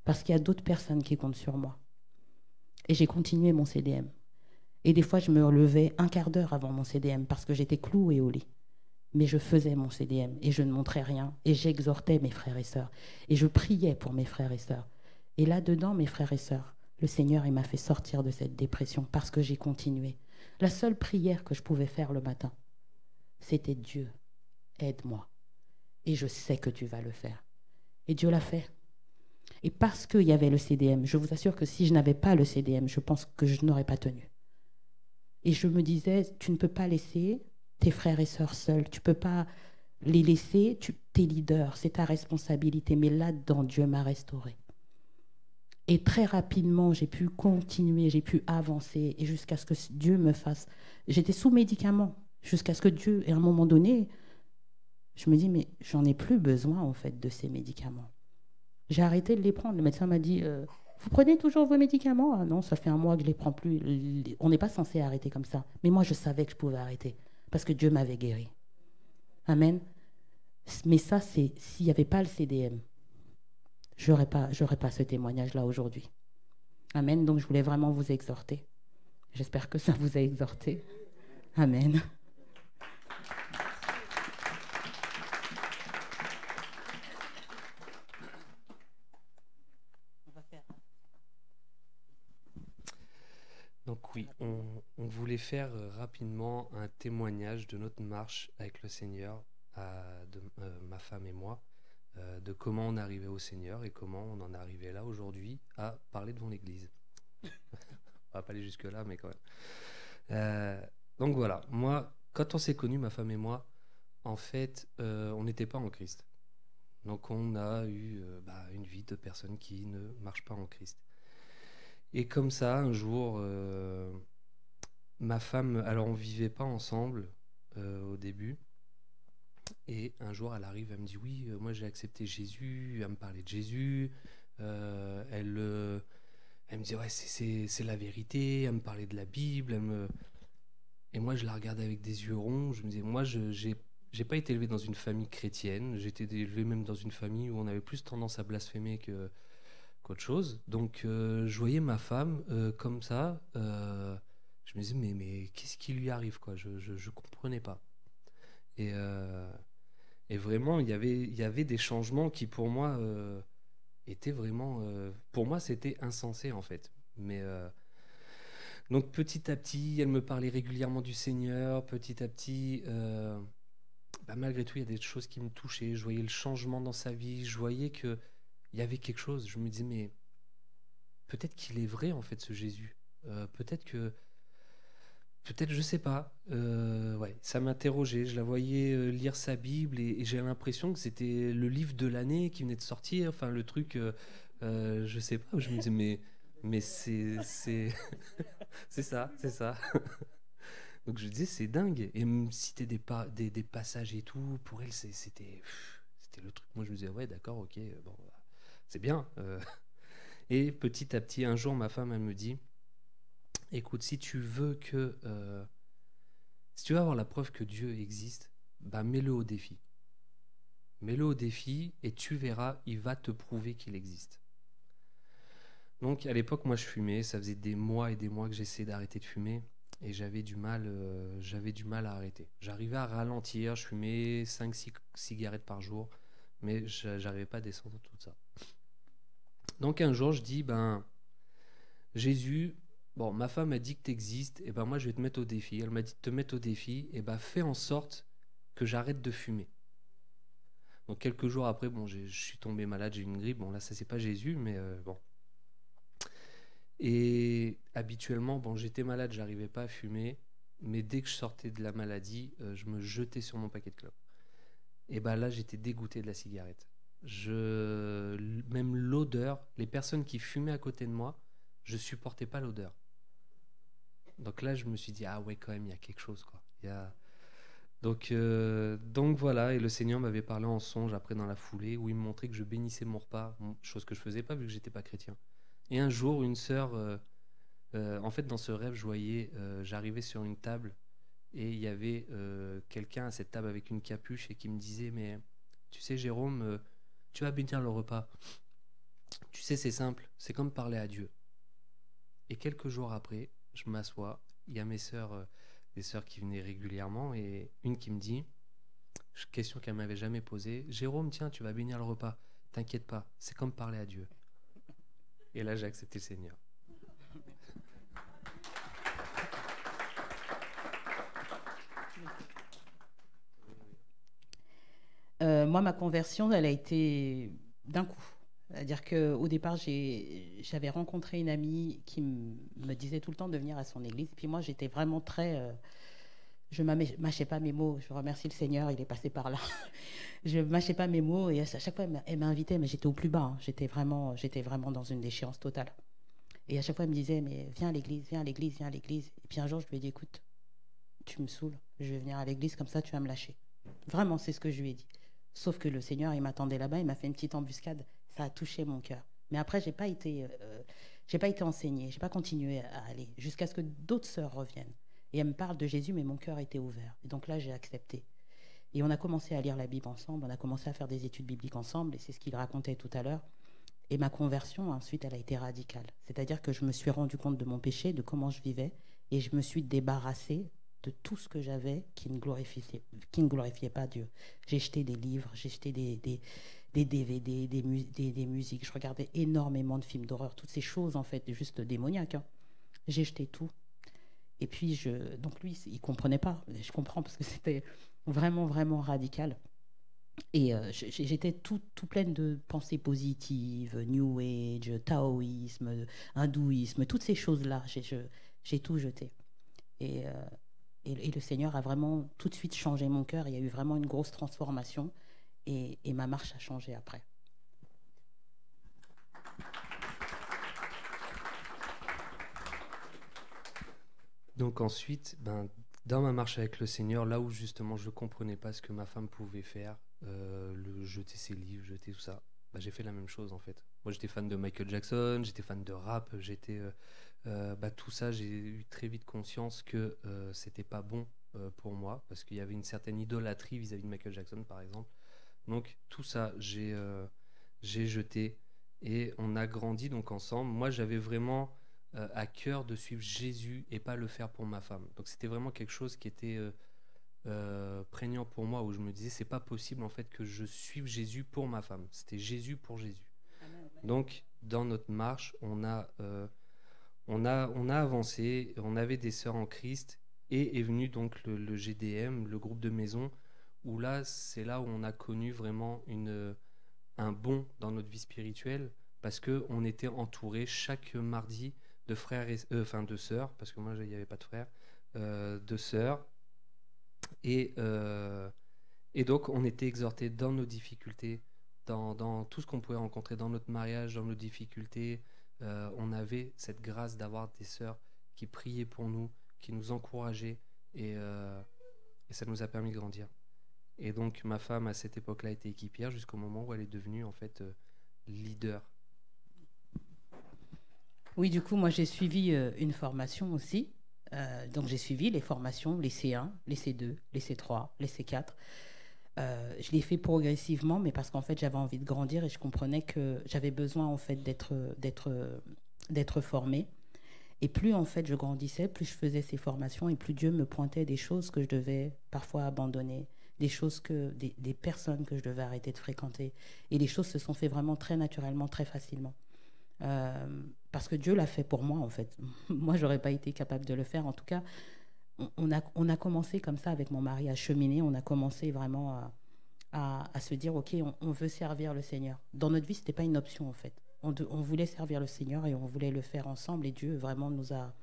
Parce qu'il y a d'autres personnes qui comptent sur moi. Et j'ai continué mon CDM. Et des fois, je me relevais un quart d'heure avant mon CDM parce que j'étais clouée au lit. Mais je faisais mon CDM et je ne montrais rien. Et j'exhortais mes frères et sœurs. Et je priais pour mes frères et sœurs. Et là-dedans, mes frères et sœurs, le Seigneur, il m'a fait sortir de cette dépression parce que j'ai continué. La seule prière que je pouvais faire le matin, c'était Dieu, aide-moi. Et je sais que tu vas le faire. Et Dieu l'a fait. Et parce qu'il y avait le CDM, je vous assure que si je n'avais pas le CDM, je pense que je n'aurais pas tenu. Et je me disais, tu ne peux pas laisser tes frères et sœurs seuls. Tu ne peux pas les laisser. T'es leader, c'est ta responsabilité. Mais là-dedans, Dieu m'a restaurée. Et très rapidement, j'ai pu continuer, j'ai pu avancer. Et jusqu'à ce que Dieu me fasse... J'étais sous médicaments. Jusqu'à ce que Dieu, et à un moment donné, je me dis, mais j'en ai plus besoin, en fait, de ces médicaments. J'ai arrêté de les prendre. Le médecin m'a dit... Vous prenez toujours vos médicaments? Ah non, ça fait un mois que je ne les prends plus. On n'est pas censé arrêter comme ça. Mais moi, je savais que je pouvais arrêter parce que Dieu m'avait guéri. Amen. Mais ça, c'est s'il n'y avait pas le CDM, je n'aurais pas ce témoignage-là aujourd'hui. Amen. Donc, je voulais vraiment vous exhorter. J'espère que ça vous a exhorté. Amen. Donc oui, on voulait faire rapidement un témoignage de notre marche avec le Seigneur, ma femme et moi, de comment on arrivait au Seigneur et comment on en est arrivé là aujourd'hui à parler devant l'Église. On va pas aller jusque-là, mais quand même. Donc voilà, moi, quand on s'est connus, ma femme et moi, en fait, on n'était pas en Christ. Donc on a eu une vie de personnes qui ne marchent pas en Christ. Et comme ça, un jour, ma femme, alors on vivait pas ensemble au début, et un jour elle arrive, elle me dit oui, moi j'ai accepté Jésus, elle me parlait de Jésus, elle me dit ouais c'est la vérité, elle me parlait de la Bible, et moi je la regardais avec des yeux ronds, je me disais moi j'ai pas été élevé dans une famille chrétienne, j'ai été élevé même dans une famille où on avait plus tendance à blasphémer qu'autre chose. Donc je voyais ma femme comme ça, je me disais mais qu'est-ce qui lui arrive quoi, je comprenais pas. Et vraiment il y avait des changements qui pour moi étaient vraiment pour moi c'était insensé en fait. Mais donc petit à petit elle me parlait régulièrement du Seigneur, petit à petit malgré tout il y a des choses qui me touchaient, je voyais le changement dans sa vie, je voyais que il y avait quelque chose, je me disais mais peut-être qu'il est vrai en fait ce Jésus, peut-être je sais pas, ouais, ça m'interrogeait, je la voyais lire sa Bible et j'ai l'impression que c'était le livre de l'année qui venait de sortir, enfin le truc, je sais pas, je me disais mais c'est c'est ça. Donc je disais c'est dingue, et elle me citait des passages et tout, pour elle c'était le truc, moi je me disais ouais d'accord ok bon c'est bien. Et petit à petit, un jour, ma femme, elle me dit, écoute, si tu veux que Si tu veux avoir la preuve que Dieu existe, bah mets-le au défi. Mets-le au défi et tu verras, il va te prouver qu'il existe. Donc à l'époque, moi je fumais, ça faisait des mois et des mois que j'essayais d'arrêter de fumer et j'avais du mal à arrêter. J'arrivais à ralentir, je fumais 5-6 cigarettes par jour, mais j'arrivais pas à descendre tout ça. Donc un jour, je dis, ben Jésus, bon, ma femme a dit que tu existes, et ben moi je vais te mettre au défi. Elle m'a dit de te mettre au défi, et ben fais en sorte que j'arrête de fumer. Donc quelques jours après, bon, je suis tombé malade, j'ai eu une grippe. Bon là, ça c'est pas Jésus, mais bon. Et habituellement, bon, j'étais malade, j'arrivais pas à fumer, mais dès que je sortais de la maladie, je me jetais sur mon paquet de clopes. Et ben là, j'étais dégoûté de la cigarette. Même l'odeur, les personnes qui fumaient à côté de moi, je supportais pas l'odeur. Donc là, je me suis dit, ah ouais, quand même, il y a quelque chose, quoi. Donc voilà, et le Seigneur m'avait parlé en songe après dans la foulée, où il me montrait que je bénissais mon repas, chose que je faisais pas vu que j'étais pas chrétien. Et un jour, une sœur, en fait, dans ce rêve, je voyais, j'arrivais sur une table, et il y avait quelqu'un à cette table avec une capuche, et qui me disait, mais tu sais, Jérôme, tu vas bénir le repas. Tu sais, c'est simple, c'est comme parler à Dieu. Et quelques jours après, je m'assois, il y a mes sœurs, des sœurs qui venaient régulièrement, et une qui me dit, question qu'elle m'avait jamais posée, Jérôme, tiens, tu vas bénir le repas, t'inquiète pas, c'est comme parler à Dieu. Et là, j'ai accepté le Seigneur. Moi, ma conversion, elle a été d'un coup. C'est-à-dire qu'au départ, j'avais rencontré une amie qui me disait tout le temps de venir à son église. Et puis moi, j'étais vraiment très... je ne mâchais pas mes mots. Je remercie le Seigneur, il est passé par là. Je ne mâchais pas mes mots et à chaque fois, elle m'invitait, mais j'étais au plus bas. Hein. J'étais vraiment dans une déchéance totale. Et à chaque fois, elle me disait, mais viens à l'église, viens à l'église, viens à l'église. Et puis un jour, je lui ai dit, écoute, tu me saoules, je vais venir à l'église, comme ça, tu vas me lâcher. Vraiment, c'est ce que je lui ai dit. Sauf que le Seigneur, il m'attendait là-bas, il m'a fait une petite embuscade. Ça a touché mon cœur. Mais après, j'ai pas été enseignée, j'ai pas continué à aller jusqu'à ce que d'autres sœurs reviennent. Et elles me parlent de Jésus, mais mon cœur était ouvert. Et donc là, j'ai accepté. Et on a commencé à lire la Bible ensemble, on a commencé à faire des études bibliques ensemble, et c'est ce qu'il racontait tout à l'heure. Et ma conversion, ensuite, elle a été radicale. C'est-à-dire que je me suis rendu compte de mon péché, de comment je vivais, et je me suis débarrassée de tout ce que j'avais qui ne glorifiait pas Dieu. J'ai jeté des livres, j'ai jeté des DVD, des musiques. Je regardais énormément de films d'horreur, toutes ces choses, en fait, juste démoniaques. Hein. J'ai jeté tout. Et puis, donc lui, il ne comprenait pas. Je comprends parce que c'était vraiment, vraiment radical. Et j'étais tout pleine de pensées positives, New Age, taoïsme, hindouisme, toutes ces choses-là. J'ai tout jeté. Et le Seigneur a vraiment tout de suite changé mon cœur. Il y a eu vraiment une grosse transformation. Et ma marche a changé après. Donc ensuite, dans ma marche avec le Seigneur, là où justement je ne comprenais pas ce que ma femme pouvait faire, jeter ses livres, jeter tout ça, j'ai fait la même chose en fait. Moi j'étais fan de Michael Jackson, j'étais fan de rap, tout ça, j'ai eu très vite conscience que c'était pas bon pour moi, parce qu'il y avait une certaine idolâtrie vis-à-vis de Michael Jackson par exemple. Donc tout ça, j'ai jeté et on a grandi donc ensemble. Moi j'avais vraiment à cœur de suivre Jésus et pas le faire pour ma femme. Donc c'était vraiment quelque chose qui était prégnant pour moi, où je me disais c'est pas possible en fait que je suive Jésus pour ma femme. C'était Jésus pour Jésus. Amen. Donc dans notre marche, on a avancé, on avait des sœurs en Christ et est venu donc le GDM, le groupe de maison, où là c'est là où on a connu vraiment un bond dans notre vie spirituelle, parce que on était entouré chaque mardi de frères de sœurs, parce que moi il n'y avait pas de frères, de sœurs, et donc on était exhortés dans nos difficultés, dans tout ce qu'on pouvait rencontrer dans notre mariage, dans nos difficultés. On avait cette grâce d'avoir des sœurs qui priaient pour nous, qui nous encourageaient, et ça nous a permis de grandir. Et donc ma femme à cette époque-là était équipière jusqu'au moment où elle est devenue en fait leader. Oui, du coup, moi j'ai suivi une formation aussi Donc j'ai suivi les formations, les C1, les C2, les C3, les C4. Je l'ai fait progressivement, mais parce qu'en fait j'avais envie de grandir et je comprenais que j'avais besoin en fait d'être formée. Et plus en fait je grandissais, plus je faisais ces formations et plus Dieu me pointait des choses que je devais parfois abandonner, des personnes que je devais arrêter de fréquenter. Et les choses se sont fait vraiment très naturellement, très facilement. Parce que Dieu l'a fait pour moi en fait. Moi j'aurais pas été capable de le faire. En tout cas, on a commencé comme ça avec mon mari à cheminer. On a commencé vraiment à se dire ok, on veut servir le Seigneur. Dans notre vie, c'était pas une option en fait. On voulait servir le Seigneur et on voulait le faire ensemble. Et Dieu vraiment nous a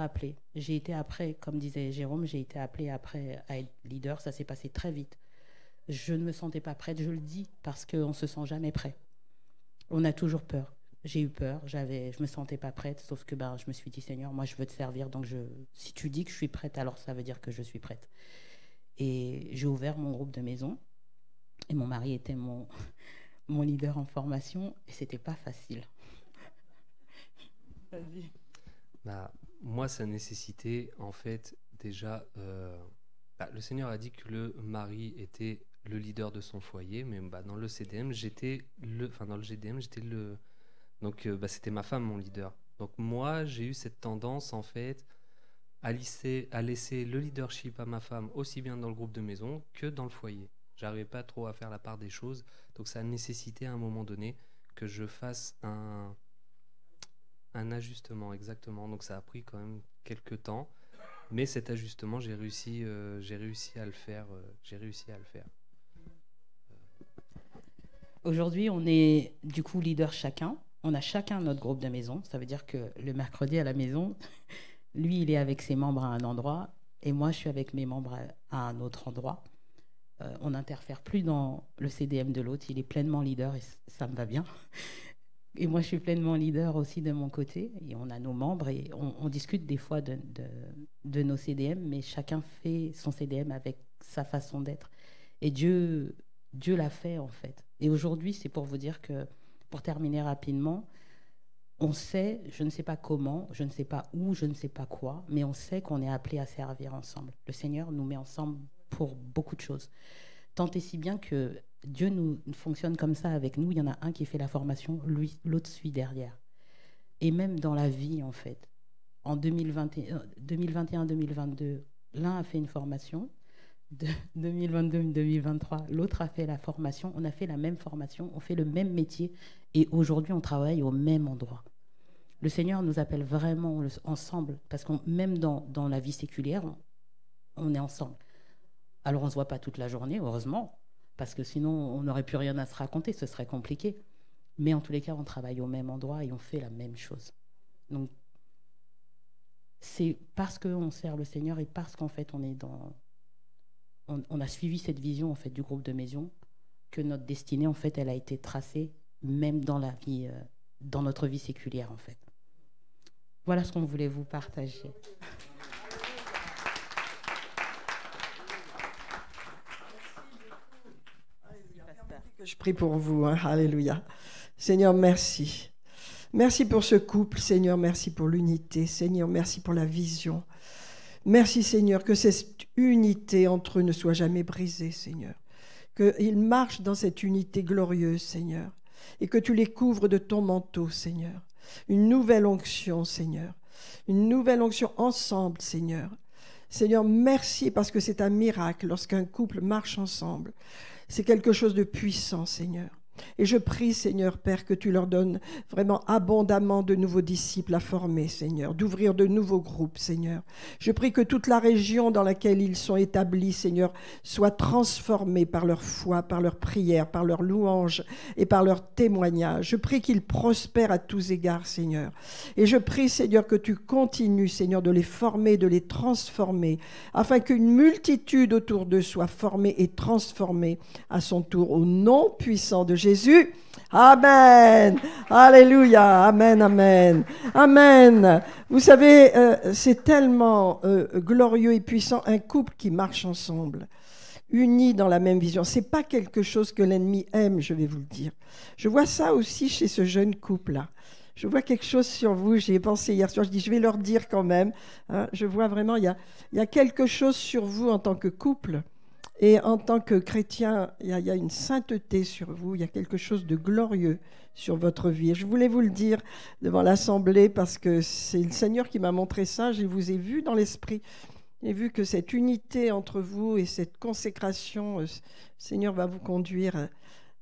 appelés. J'ai été après, comme disait Jérôme, j'ai été appelée après à être leader. Ça s'est passé très vite. Je ne me sentais pas prête, je le dis, parce qu'on ne se sent jamais prêt. On a toujours peur. J'ai eu peur, je ne me sentais pas prête, sauf que je me suis dit, Seigneur, moi je veux te servir, donc si tu dis que je suis prête, alors ça veut dire que je suis prête. Et j'ai ouvert mon groupe de maison, et mon mari était mon leader en formation, et ce n'était pas facile. Vas-y. Moi, ça nécessitait, en fait, déjà... le Seigneur a dit que le mari était le leader de son foyer, mais dans le CDM, dans le GDM, donc c'était ma femme mon leader. Donc moi, j'ai eu cette tendance en fait à laisser le leadership à ma femme aussi bien dans le groupe de maison que dans le foyer. J'arrivais pas trop à faire la part des choses, donc ça a nécessité à un moment donné que je fasse un ajustement exactement. Donc ça a pris quand même quelques temps. Mais cet ajustement, j'ai réussi à le faire. Aujourd'hui, on est du coup leader chacun. On a chacun notre groupe de maison. Ça veut dire que le mercredi à la maison, lui, il est avec ses membres à un endroit et moi, je suis avec mes membres à un autre endroit. On n'interfère plus dans le CDM de l'autre. Il est pleinement leader et ça me va bien. Et moi, je suis pleinement leader aussi de mon côté. Et on a nos membres et on discute des fois de nos CDM, mais chacun fait son CDM avec sa façon d'être. Et Dieu l'a fait, en fait. Et aujourd'hui, c'est pour vous dire que, pour terminer rapidement, on sait, je ne sais pas comment, je ne sais pas où, je ne sais pas quoi, mais on sait qu'on est appelé à servir ensemble. Le Seigneur nous met ensemble pour beaucoup de choses. Tant et si bien que Dieu nous fonctionne comme ça avec nous. Il y en a un qui fait la formation, l'autre suit derrière. Et même dans la vie, en fait, en 2021-2022, l'un a fait une formation. De 2022-2023, l'autre a fait la formation. On a fait la même formation, on fait le même métier. Et aujourd'hui, on travaille au même endroit. Le Seigneur nous appelle vraiment ensemble. Parce que même dans la vie séculière, on est ensemble. Alors, on ne se voit pas toute la journée, heureusement. Parce que sinon, on n'aurait plus rien à se raconter, ce serait compliqué. Mais en tous les cas, on travaille au même endroit et on fait la même chose. Donc, c'est parce qu'on sert le Seigneur et parce qu'en fait, on a suivi cette vision en fait, du groupe de maison que notre destinée, en fait, elle a été tracée, même dans notre vie séculière, en fait. Voilà ce qu'on voulait vous partager. Je prie pour vous, hein. Alléluia. Seigneur, merci. Merci pour ce couple, Seigneur, merci pour l'unité. Seigneur, merci pour la vision. Merci, Seigneur, que cette unité entre eux ne soit jamais brisée, Seigneur. Qu'ils marchent dans cette unité glorieuse, Seigneur. Et que tu les couvres de ton manteau, Seigneur. Une nouvelle onction, Seigneur. Une nouvelle onction ensemble, Seigneur. Seigneur, merci parce que c'est un miracle lorsqu'un couple marche ensemble. C'est quelque chose de puissant, Seigneur. Et je prie, Seigneur, Père, que tu leur donnes vraiment abondamment de nouveaux disciples à former, Seigneur, d'ouvrir de nouveaux groupes, Seigneur. Je prie que toute la région dans laquelle ils sont établis, Seigneur, soit transformée par leur foi, par leur prière, par leur louange et par leur témoignage. Je prie qu'ils prospèrent à tous égards, Seigneur. Et je prie, Seigneur, que tu continues, Seigneur, de les former, de les transformer, afin qu'une multitude autour d'eux soit formée et transformée à son tour, au nom puissant de Jésus. Amen. Alléluia. Amen, amen. Amen. Vous savez, c'est tellement glorieux et puissant, un couple qui marche ensemble, unis dans la même vision. C'est pas quelque chose que l'ennemi aime, je vais vous le dire. Je vois ça aussi chez ce jeune couple-là. je vois quelque chose sur vous. J'y ai pensé hier soir. Je dis, je vais leur dire quand même. Hein. Je vois vraiment, il y a quelque chose sur vous en tant que couple. Et en tant que chrétien, il y a une sainteté sur vous. Il y a quelque chose de glorieux sur votre vie. Et je voulais vous le dire devant l'Assemblée parce que c'est le Seigneur qui m'a montré ça. Je vous ai vu dans l'esprit. J'ai vu que cette unité entre vous et cette consécration, le Seigneur va vous conduire.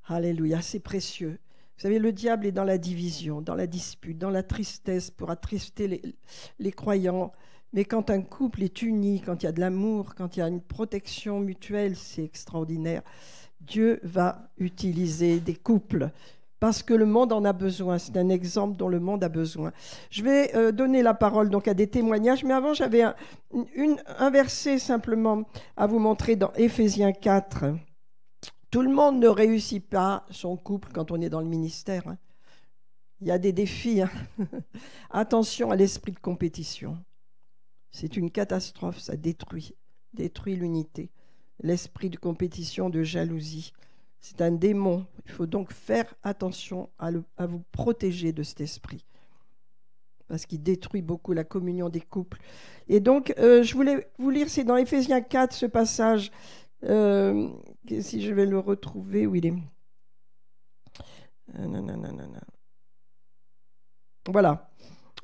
Alléluia, c'est précieux. Vous savez, le diable est dans la division, dans la dispute, dans la tristesse pour attrister les croyants. Mais quand un couple est uni, quand il y a de l'amour, quand il y a une protection mutuelle, c'est extraordinaire. Dieu va utiliser des couples parce que le monde en a besoin. C'est un exemple dont le monde a besoin. Je vais donner la parole donc à des témoignages, mais avant, j'avais un verset simplement à vous montrer dans Éphésiens 4. Tout le monde ne réussit pas son couple quand on est dans le ministère. Hein. Il y a des défis. Hein. Attention à l'esprit de compétition. C'est une catastrophe, ça détruit l'unité. L'esprit de compétition, de jalousie, c'est un démon. Il faut donc faire attention à vous protéger de cet esprit, parce qu'il détruit beaucoup la communion des couples. Et donc, je voulais vous lire, c'est dans Éphésiens 4, ce passage, si je vais le retrouver, où il est. Voilà.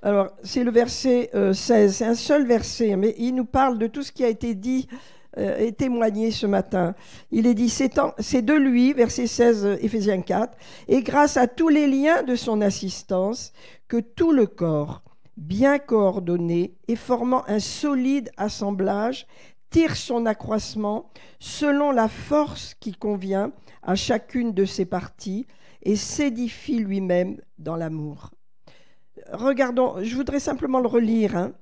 Alors, c'est le verset 16, c'est un seul verset, mais il nous parle de tout ce qui a été dit et témoigné ce matin. Il est dit, c'est de lui, verset 16, Éphésiens 4, et grâce à tous les liens de son assistance, que tout le corps, bien coordonné et formant un solide assemblage, tire son accroissement selon la force qui convient à chacune de ses parties et s'édifie lui-même dans l'amour. Regardons, je voudrais simplement le relire. Hein.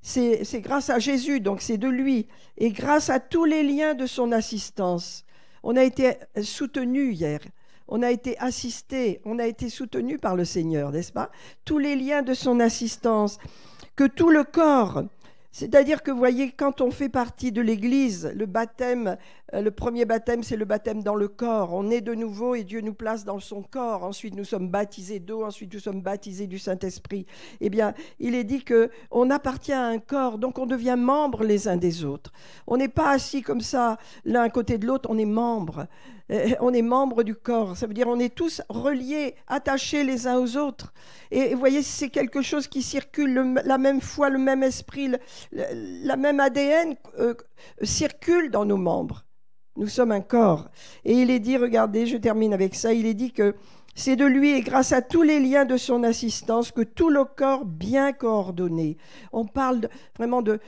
C'est grâce à Jésus, donc c'est de lui. Et grâce à tous les liens de son assistance. On a été soutenus hier. On a été assistés. On a été soutenus par le Seigneur, n'est-ce pas? Tous les liens de son assistance. Que tout le corps... C'est-à-dire que, vous voyez, quand on fait partie de l'Église, le baptême, le premier baptême, c'est le baptême dans le corps. On est de nouveau et Dieu nous place dans son corps. Ensuite, nous sommes baptisés d'eau. Ensuite, nous sommes baptisés du Saint-Esprit. Eh bien, il est dit qu'on appartient à un corps, donc on devient membre les uns des autres. On n'est pas assis comme ça, l'un à côté de l'autre, on est membre. On est membre du corps. Ça veut dire on est tous reliés, attachés les uns aux autres. Et vous voyez, c'est quelque chose qui circule, la même foi, le même esprit, la même ADN circule dans nos membres. Nous sommes un corps. Et il est dit, regardez, je termine avec ça, il est dit que c'est de lui et grâce à tous les liens de son assistance que tout le corps bien coordonné. On parle vraiment de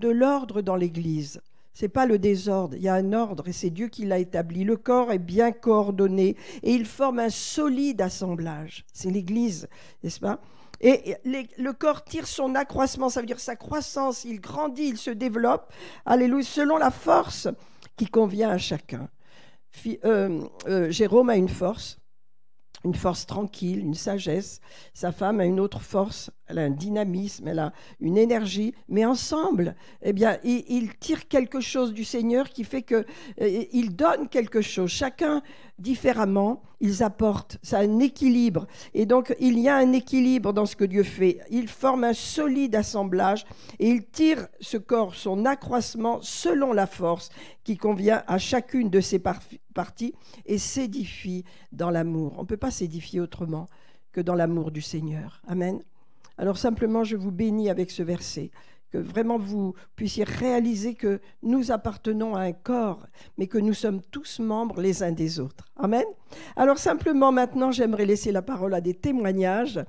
l'ordre dans l'Église. Ce n'est pas le désordre, il y a un ordre et c'est Dieu qui l'a établi. Le corps est bien coordonné et il forme un solide assemblage. C'est l'Église, n'est-ce pas? Et le corps tire son accroissement, ça veut dire sa croissance, il grandit, il se développe, alléluia, selon la force qui convient à chacun. Jérôme a une force tranquille, une sagesse. Sa femme a une autre force, elle a un dynamisme, elle a une énergie. Mais ensemble, eh bien, ils tirent quelque chose du Seigneur qui fait qu'ils donnent quelque chose. Chacun différemment, ils apportent. Ça a un équilibre. Et donc, il y a un équilibre dans ce que Dieu fait. Il forme un solide assemblage et il tire ce corps, son accroissement selon la force qui convient à chacune de ses parties et s'édifie dans l'amour. On ne peut pas s'édifier autrement que dans l'amour du Seigneur. Amen. Alors simplement, je vous bénis avec ce verset, que vraiment vous puissiez réaliser que nous appartenons à un corps, mais que nous sommes tous membres les uns des autres. Amen. Alors simplement maintenant, j'aimerais laisser la parole à des témoignages.